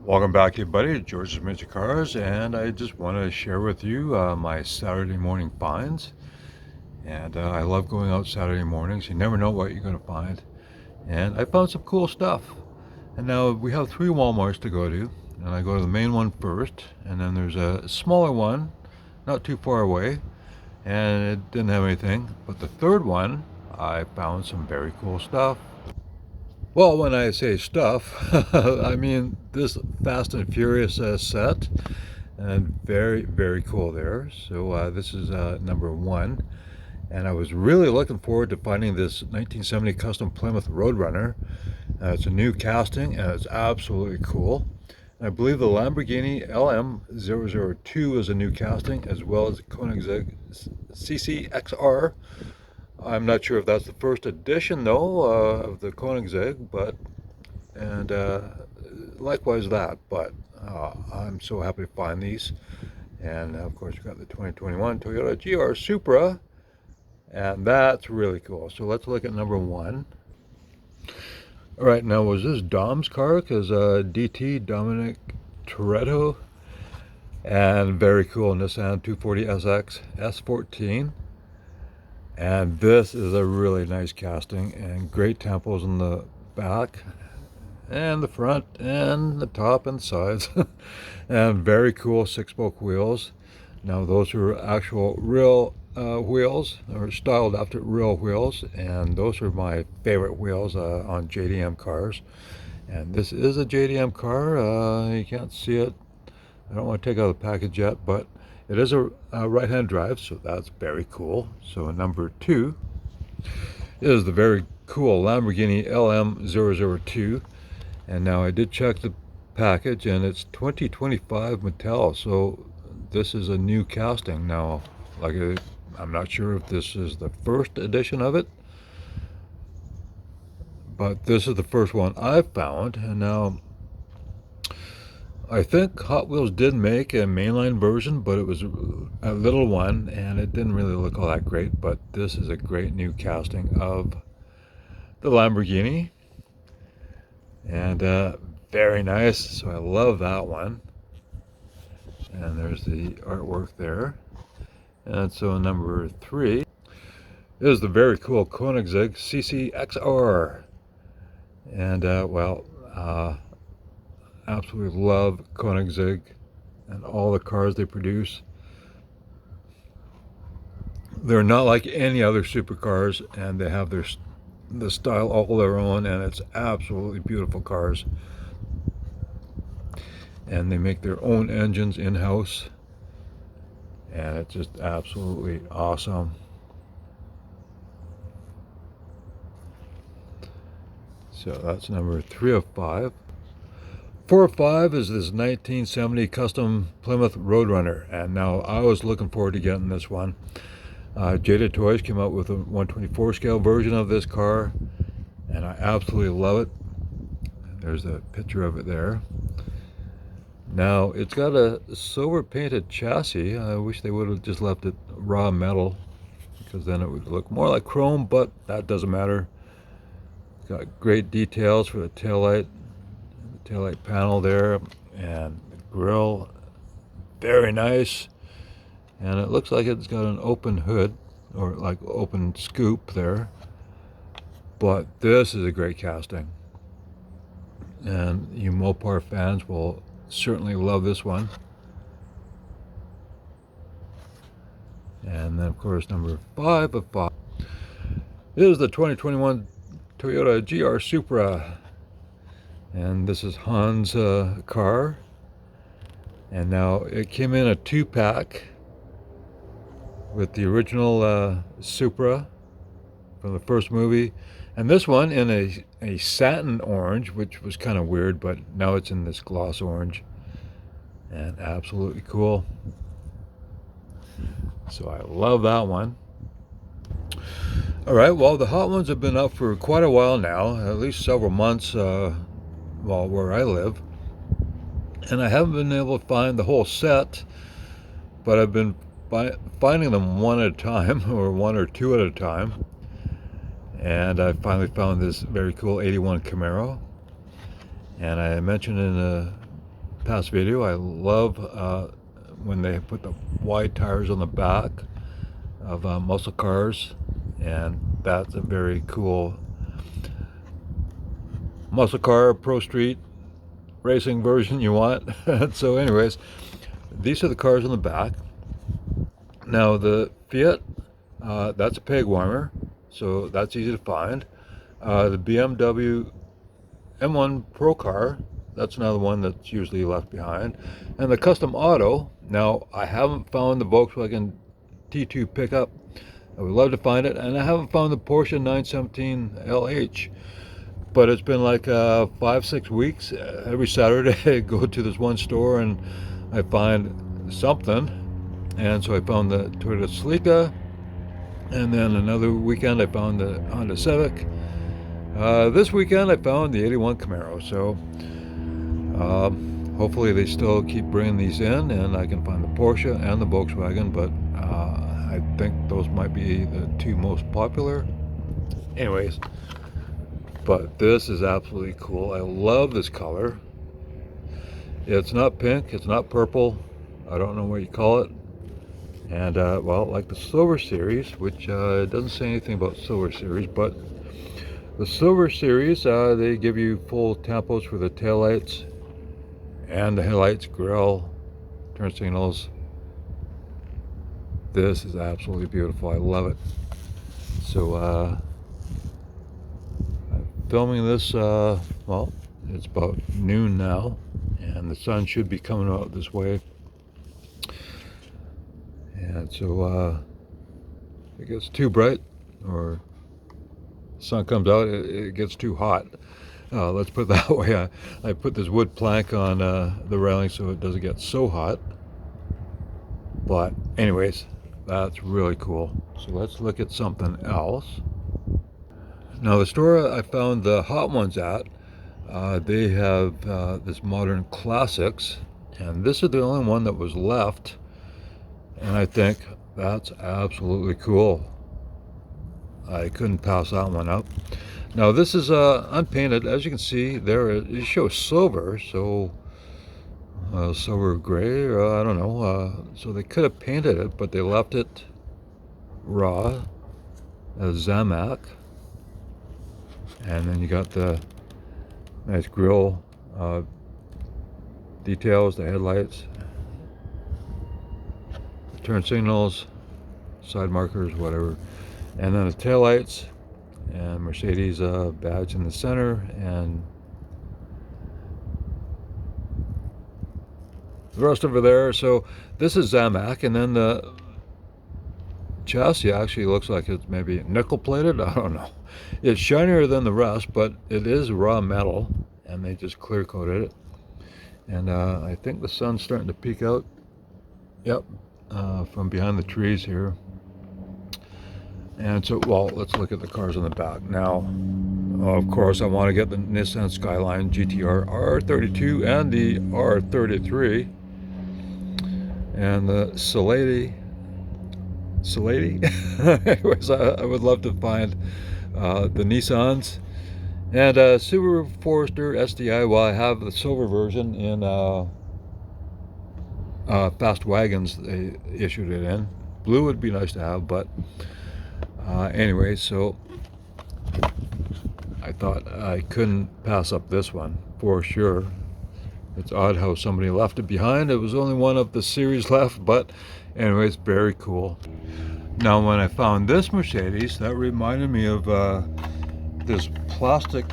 Welcome back, everybody. George's Major Cars, and I just want to share with you my Saturday morning finds. And I love going out Saturday mornings. You never know what you're going to find. And I found some cool stuff. And now we have three Walmarts to go to, and I go to the main one first, and then there's a smaller one, not too far away, and it didn't have anything. But the third one, I found some very cool stuff. Well, when I say stuff, I mean this Fast and Furious set, and very, very cool there. So this is number one, and I was really looking forward to finding this 1970 custom Plymouth Roadrunner. It's a new casting, and it's absolutely cool. I believe the Lamborghini LM002 is a new casting, as well as the Koenigsegg CCXR. I'm not sure if that's the first edition, though, of the Koenigsegg, but and likewise that. But I'm so happy to find these. And of course, we've got the 2021 Toyota GR Supra, and that's really cool. So let's look at number one. All right, now was this Dom's car? Because DT Dominic Toretto, and very cool Nissan 240SX S14. And this is a really nice casting, and great tempos in the back and the front and the top and the sides. And very cool 6-spoke wheels. Now those are actual real wheels, or styled after real wheels, and those are my favorite wheels on JDM cars. And this is a JDM car. You can't see it. I don't want to take out the package yet, but it is a right-hand drive, so that's very cool. So number two is the very cool Lamborghini LM002. And now I did check the package, and it's 2025 Mattel. So this is a new casting. Now, I'm not sure if this is the first edition of it, but this is the first one I've found. And now I think Hot Wheels did make a mainline version, but it was a little one, and it didn't really look all that great. But this is a great new casting of the Lamborghini, and very nice. So I love that one. And there's the artwork there. And so number three is the very cool Koenigsegg CCXR. And absolutely love Koenigsegg and all the cars they produce. They're not like any other supercars, and they have the style all their own, and it's absolutely beautiful cars. And they make their own engines in-house, and it's just absolutely awesome. So that's number 3 of 5. 4 of 5 is this 1970 custom Plymouth Roadrunner, and now I was looking forward to getting this one. Jada Toys came out with a 124 scale version of this car, and I absolutely love it. There's a picture of it there. Now it's got a silver painted chassis. I wish they would have just left it raw metal, because then it would look more like chrome, but that doesn't matter. It's got great details for the taillight panel there, and the grille, very nice. And it looks like it's got an open hood, or like open scoop there. But this is a great casting, and you Mopar fans will certainly love this one. And then of course number 5 of 5 is the 2021 Toyota GR Supra. And this is Han's car. And now it came in a 2-pack with the original Supra from the first movie, and this one in a satin orange, which was kind of weird, but now it's in this gloss orange, and absolutely cool. So I love that one. All right, well, the Hot Ones have been up for quite a while now, at least several months, where I live, and I haven't been able to find the whole set, but I've been finding them one at a time, or one or two at a time. And I finally found this very cool 81 Camaro, and I mentioned in a past video, I love when they put the wide tires on the back of muscle cars, and that's a very cool muscle car pro street racing version you want. So anyways, these are the cars on the back. Now the Fiat, that's a peg warmer, so that's easy to find. The BMW M1 Pro car, that's another one that's usually left behind. And the Custom Auto, now I haven't found the Volkswagen T2 pickup. I would love to find it, and I haven't found the Porsche 917 LH. But it's been like 5-6 weeks. Every Saturday I go to this one store and I find something. And so I found the Toyota Celica, and then another weekend I found the Honda Civic. This weekend I found the 81 Camaro. So hopefully they still keep bringing these in, and I can find the Porsche and the Volkswagen, but I think those might be the two most popular. Anyways, but this is absolutely cool. I love this color. It's not pink, it's not purple, I don't know what you call it. And well, like the Silver Series, which doesn't say anything about Silver Series, but the Silver Series, they give you full tampos for the taillights and the headlights, grille, turn signals. This is absolutely beautiful. I love it. So I'm filming this, well, it's about noon now, and the sun should be coming out this way. And so if it gets too bright or the sun comes out, it gets too hot. Let's put it that way. I put this wood plank on the railing so it doesn't get so hot. But anyways, that's really cool. So let's look at something else. Now the store I found the Hot Ones at, they have this Modern Classics, and this is the only one that was left, and I think that's absolutely cool. I couldn't pass that one up. Now this is unpainted. As you can see there, it shows silver, so silver gray, or I don't know. So they could have painted it, but they left it raw as Zamac. And then you got the nice grille details, the headlights, the turn signals, side markers, whatever. And then the taillights and Mercedes badge in the center, and the rest over there. So this is Zamac, and then the chassis actually looks like it's maybe nickel plated. I don't know. It's shinier than the rest, but it is raw metal, and they just clear coated it. And I think the sun's starting to peek out. Yep, from behind the trees here. And so, well, let's look at the cars on the back. Now, of course, I want to get the Nissan Skyline GTR R32 and the R33. And the Salady. Anyways, I would love to find the Nissans. And Subaru Forester STI, well, I have the silver version in Fast Wagons, they issued it in. Blue would be nice to have, but anyway, so I thought I couldn't pass up this one for sure. It's odd how somebody left it behind. It was only one of the series left, but anyways, very cool. Now when I found this Mercedes, that reminded me of this plastic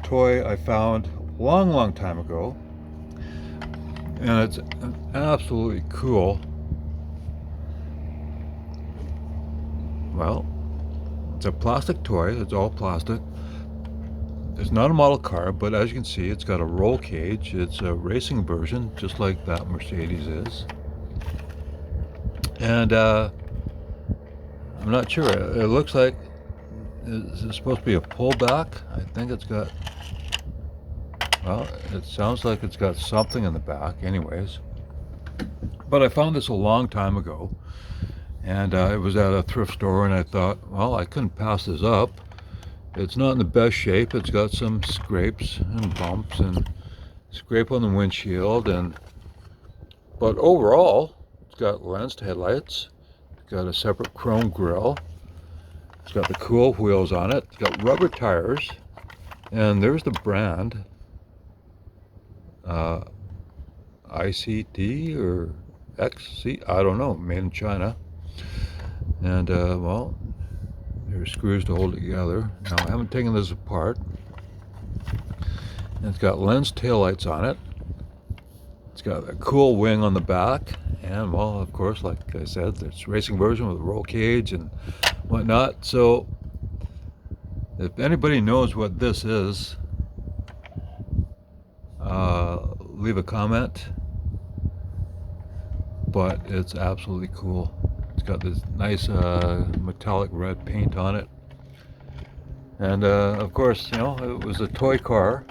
toy I found long time ago, and it's absolutely cool. Well, it's a plastic toy. It's all plastic. It's not a model car, but as you can see, it's got a roll cage. It's a racing version, just like that Mercedes is. And I'm not sure. It looks like it's supposed to be a pullback. I think it's got, well, it sounds like it's got something in the back anyways. But I found this a long time ago, and it was at a thrift store, and I thought, well, I couldn't pass this up. It's not in the best shape. It's got some scrapes and bumps and scrape on the windshield, but overall it's got lensed headlights, it's got a separate chrome grille, it's got the cool wheels on it, it's got rubber tires, and there's the brand, ICT or XC, I don't know, made in China. And well, there's screws to hold it together. Now I haven't taken this apart. And it's got lens taillights on it. It's got a cool wing on the back, and well, of course, like I said, there's racing version with a roll cage and whatnot. So if anybody knows what this is, leave a comment. But it's absolutely cool. It's got this nice metallic red paint on it, and of course, you know, it was a toy car.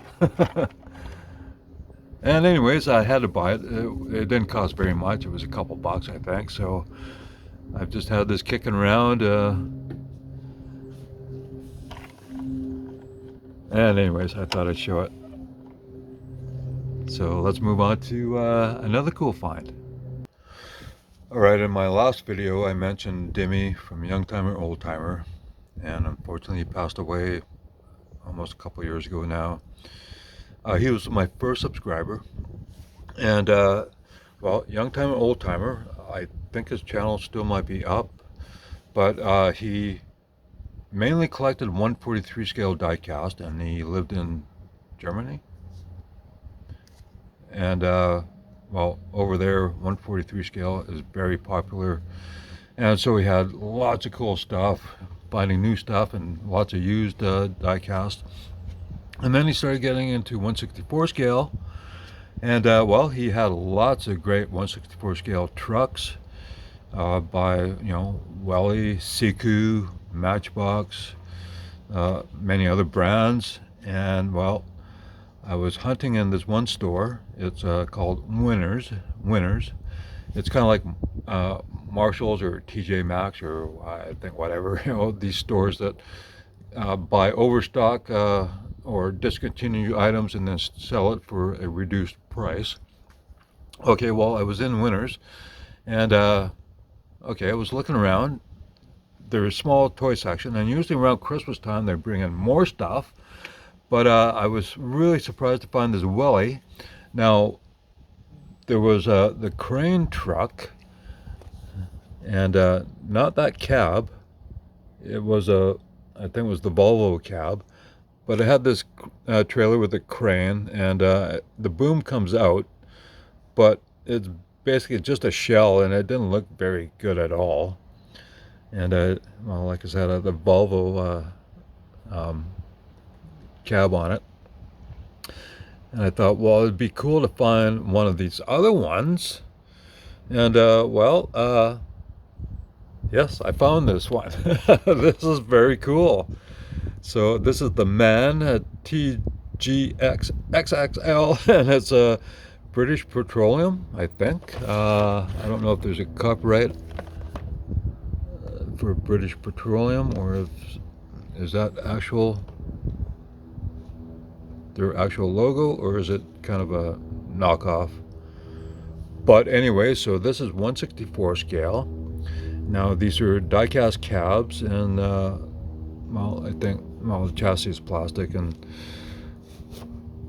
And anyways, I had to buy it. It didn't cost very much. It was a couple bucks, I think. So I've just had this kicking around. And anyways, I thought I'd show it. So let's move on to another cool find. Alright, in my last video I mentioned Dimmy from Young Timer Old Timer, and unfortunately he passed away almost a couple years ago now. He was my first subscriber, and well, Young Timer Old Timer, I think his channel still might be up, but he mainly collected 143 scale diecast, and he lived in Germany. And well, over there 143 scale is very popular, and so we had lots of cool stuff, finding new stuff and lots of used diecast. And then he started getting into 164 scale, and well, he had lots of great 164 scale trucks by, you know, Welly, Siku, Matchbox, many other brands. And well, I was hunting in this one store. It's called Winners. It's kind of like Marshalls or TJ Maxx, or I think whatever, you know, these stores that buy overstock or discontinue items and then sell it for a reduced price. Okay, well, I was in Winners, and okay, I was looking around. There's a small toy section, and usually around Christmas time they bring in more stuff. But I was really surprised to find this Welly. Now, there was the crane truck, and not that cab. It was I think it was the Volvo cab, but it had this trailer with a crane, and the boom comes out, but it's basically just a shell, and it didn't look very good at all. And well, like I said, the Volvo cab on it, and I thought, well, it'd be cool to find one of these other ones. And well, yes, I found this one. This is very cool. So this is the MAN TGX XXL, and it's a British Petroleum, I think. I don't know if there's a copyright for British Petroleum, or if is that their actual logo, or is it kind of a knockoff? But anyway, so this is 164 scale. Now these are die-cast cabs, and well, I think, well, the chassis is plastic, and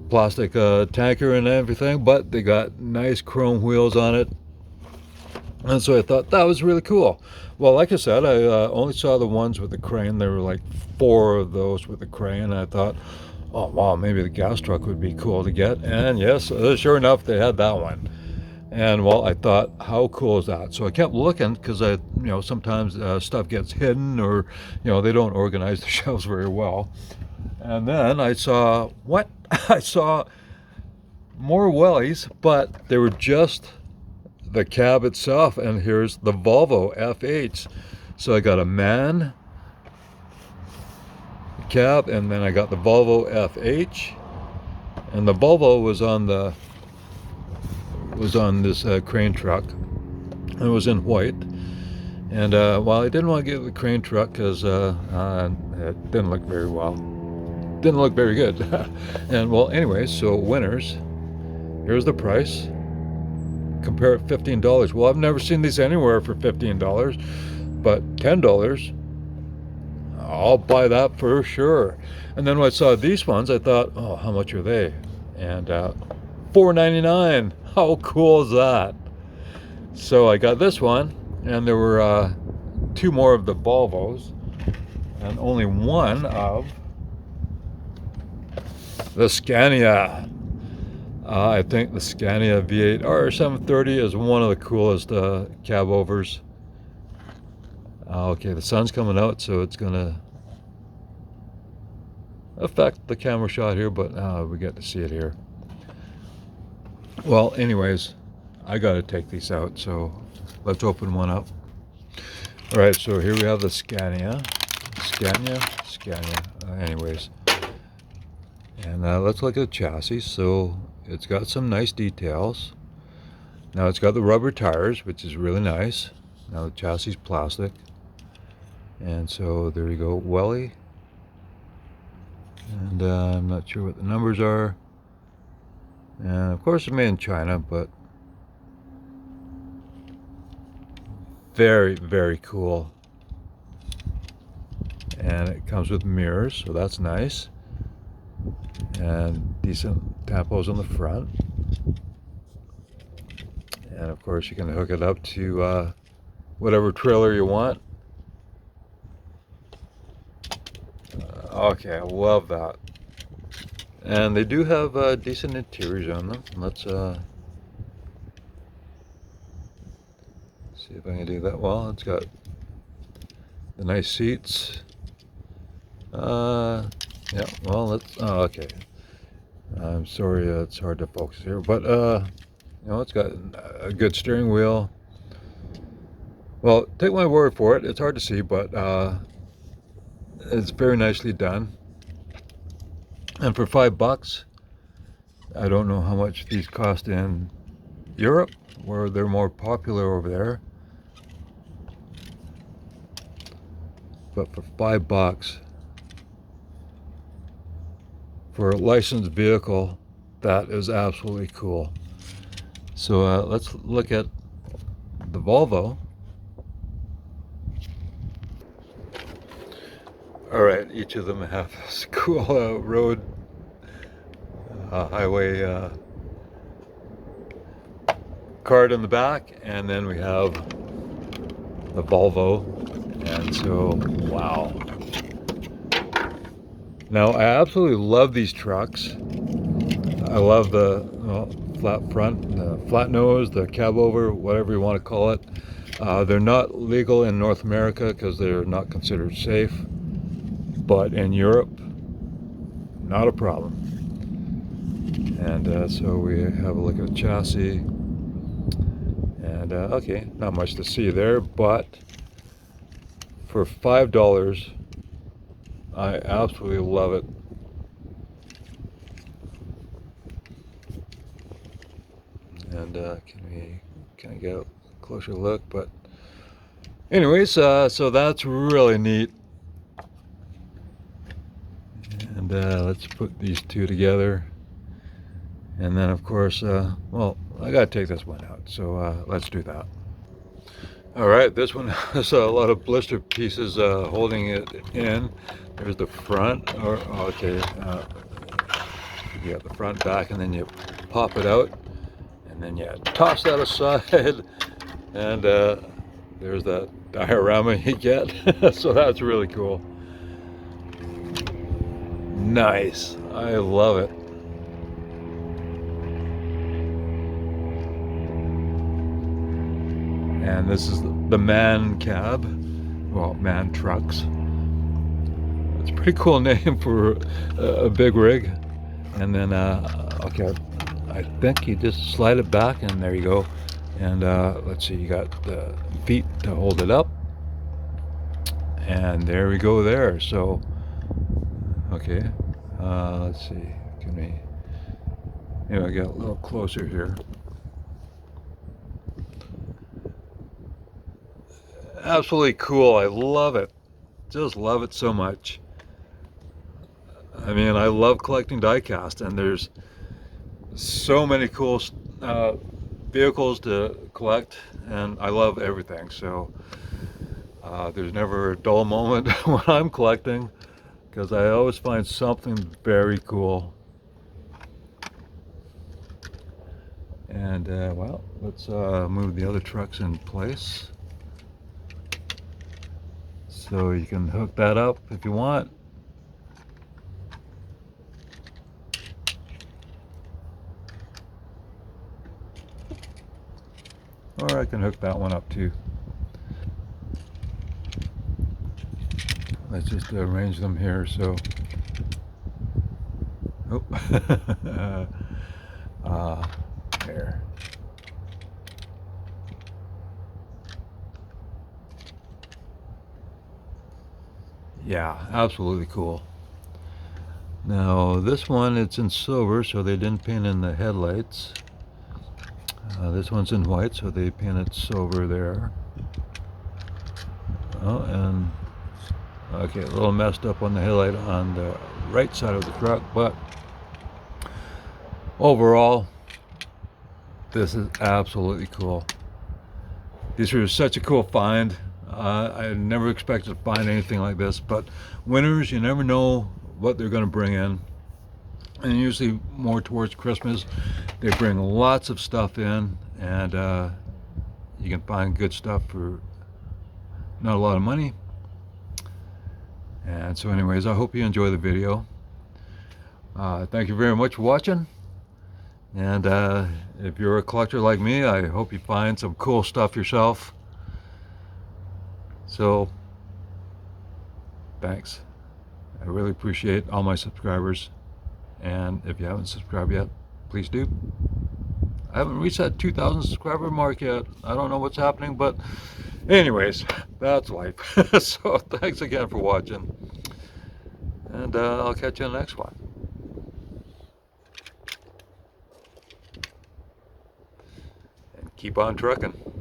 plastic tanker and everything, but they got nice chrome wheels on it. And so I thought that was really cool. Well, like I said, I only saw the ones with the crane. There were like 4 of those with the crane, and I thought, oh wow, maybe the gas truck would be cool to get. And yes, sure enough, they had that one. And well, I thought, how cool is that? So I kept looking, because you know, sometimes stuff gets hidden, or you know, they don't organize the shelves very well. And then I saw what? I saw more Wellies, but they were just the cab itself. And here's the Volvo FH. So I got a MAN cab, and then I got the Volvo FH, and the Volvo was on this crane truck, and it was in white. And well, I didn't want to get the crane truck because it didn't look very well, didn't look very good. And well, anyway, so Winners, Here's the price. Compare it, $15. Well, I've never seen these anywhere for $15, but $10, I'll buy that for sure. And then when I saw these ones, I thought, oh, how much are they? And $4.99. How cool is that? So I got this one, and there were two more of the Volvos, and only one of the Scania. I think the Scania V8 R730 is one of the coolest cab overs. Okay, the sun's coming out, so it's gonna affect the camera shot here, but we get to see it here. Well, anyways, I gotta take these out, so let's open one up. All right, so here we have the Scania. Anyways, and let's look at the chassis. So it's got some nice details. Now it's got the rubber tires, which is really nice. Now the chassis is plastic. And so there you go, Welly. And I'm not sure what the numbers are. And of course it's made in China, but very, very cool. And it comes with mirrors, so that's nice. And decent tampos on the front. And of course you can hook it up to whatever trailer you want. Okay, I love that. And they do have decent interiors on them. Let's see if I can do that well. It's got the nice seats. Yeah, well, let's, oh, okay. I'm sorry, it's hard to focus here, but, you know, it's got a good steering wheel. Well, take my word for it, it's hard to see, but it's very nicely done. And for $5, I don't know how much these cost in Europe, where they're more popular over there. But for $5, for a licensed vehicle, that is absolutely cool. So let's look at the Volvo. All right, each of them have this cool road highway card in the back, and then we have the Volvo. And so, wow. Now, I absolutely love these trucks. I love the flat front, the flat nose, the cab over, whatever you want to call it. They're not legal in North America because they're not considered safe. But in Europe, not a problem. And so we have a look at the chassis. And okay, not much to see there, but for $5, I absolutely love it. And can I get a closer look? But anyways, so that's really neat. And let's put these two together. And then of course, well, I gotta take this one out, so let's do that. All right, this one has a lot of blister pieces holding it in. There's the front, or okay, you got the front, back, and then you pop it out, and then you toss that aside, and there's that diorama you get. So that's really cool. Nice, I love it. And this is the MAN cab, well, MAN trucks. It's a pretty cool name for a big rig. And then, okay, I think you just slide it back, and there you go. And let's see, you got the feet to hold it up. And there we go there. So, okay, let's see, can we, maybe get a little closer here. Absolutely cool. I love it. Just love it so much. I mean, I love collecting diecast, and there's so many cool uh, vehicles to collect, and I love everything. So there's never a dull moment when I'm collecting because I always find something very cool. And well, let's move the other trucks in place so you can hook that up if you want. Or I can hook that one up too. Let's just arrange them here so. Oh. There. Yeah, absolutely cool. Now this one, it's in silver, so they didn't paint in the headlights. This one's in white, so they painted silver there. Oh, and okay, a little messed up on the headlight on the right side of the truck, but overall, this is absolutely cool. These are such a cool find. I never expected to find anything like this, but winners, you never know what they're going to bring in. And usually more towards Christmas, they bring lots of stuff in, and you can find good stuff for not a lot of money. And so anyways, I hope you enjoy the video. Thank you very much for watching. And if you're a collector like me, I hope you find some cool stuff yourself. So, thanks. I really appreciate all my subscribers. And if you haven't subscribed yet, please do. I haven't reached that 2,000 subscriber mark yet. I don't know what's happening, but anyways, that's life. So thanks again for watching. And I'll catch you in the next one. And keep on trucking.